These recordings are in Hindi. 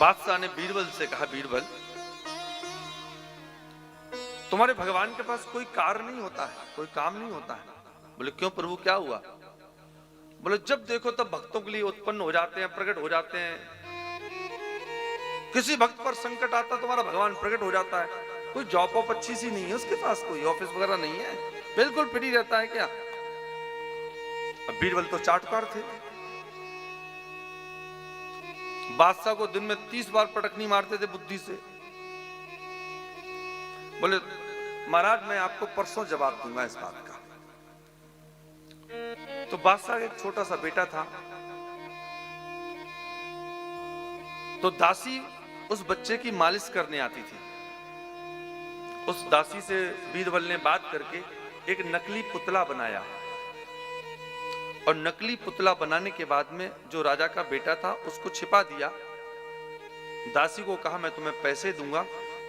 बादशाह ने बीरबल से कहा, बीरबल तुम्हारे भगवान के पास कोई कार्य नहीं होता है, कोई काम नहीं होता है। बोले क्यों प्रभु, क्या हुआ? बोले जब देखो तब भक्तों के लिए उत्पन्न हो जाते हैं, प्रकट हो जाते हैं। किसी भक्त पर संकट आता तुम्हारा भगवान प्रकट हो जाता है। कोई जॉब ऑफ अच्छी सी नहीं है उसके पास, कोई ऑफिस वगैरह नहीं है, बिल्कुल फ्री रहता है क्या? अब बीरबल तो चाटकार थे, बादशाह को दिन में 30 बार पटकनी मारते थे बुद्धि से। बोले महाराज मैं आपको परसों जवाब दूंगा इस बात का। तो बादशाह का एक छोटा सा बेटा था, तो दासी उस बच्चे की मालिश करने आती थी। उस दासी से बीरबल ने बात करके एक नकली पुतला बनाया, और नकली पुतला बनाने के बाद में जो राजा का बेटा था उसको छिपा दिया। दासी को कहा मैं तुम्हें पैसे दूंगा,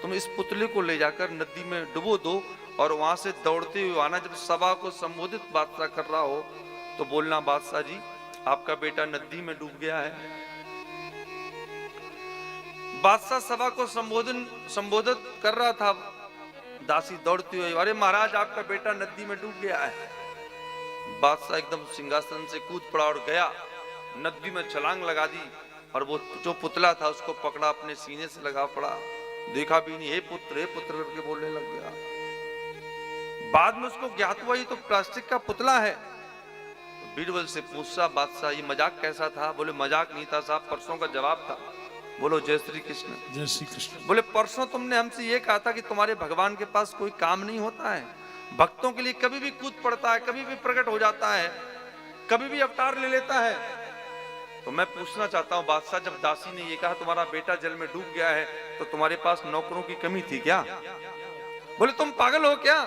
तुम इस पुतले को ले जाकर नदी में डुबो दो और वहां से दौड़ते हुए आना। जब सभा को संबोधित बादशाह कर रहा हो तो बोलना, बादशाह जी आपका बेटा नदी में डूब गया है। बादशाह सभा को संबोधित कर रहा था, दासी दौड़ती हुई, अरे महाराज आपका बेटा नदी में डूब गया है। बादशाह एकदम सिंहासन से कूद पड़ा और गया, नदी में छलांग लगा दी, और वो जो पुतला था उसको पकड़ा, अपने सीने से लगा पड़ा, देखा भी नहीं, हे पुत्र करके बोलने लग गया। बाद में उसको ज्ञात हुआ ये तो प्लास्टिक का पुतला है। तो बीरबल से पूछा बादशाह ये मजाक कैसा था? बोले मजाक नहीं था साहब, परसों का जवाब था। बोलो जय श्री कृष्ण। जय श्री कृष्ण। बोले परसों तुमने हमसे ये कहा था कि तुम्हारे भगवान के पास कोई काम नहीं होता है, भक्तों के लिए कभी भी कूद पड़ता है, कभी भी प्रकट हो जाता है, कभी भी अवतार ले लेता है। तो मैं पूछना चाहता हूं बादशाह, जब दासी ने ये कहा तुम्हारा बेटा जल में डूब गया है, तो तुम्हारे पास नौकरों की कमी थी क्या? बोले तुम पागल हो क्या?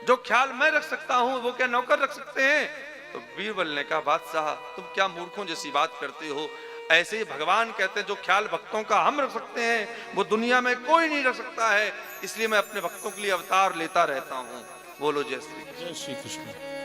जो ख्याल मैं रख सकता हूं वो क्या नौकर रख सकते हैं? तो बीरबल ने कहा बादशाह तुम क्या मूर्खों जैसी बात करते हो, ऐसे ही भगवान कहते हैं जो ख्याल भक्तों का हम रख सकते हैं वो दुनिया में कोई नहीं रख सकता है, इसलिए मैं अपने भक्तों के लिए अवतार लेता रहता हूं। बोलो जय श्री कृष्ण। जय श्री कृष्ण।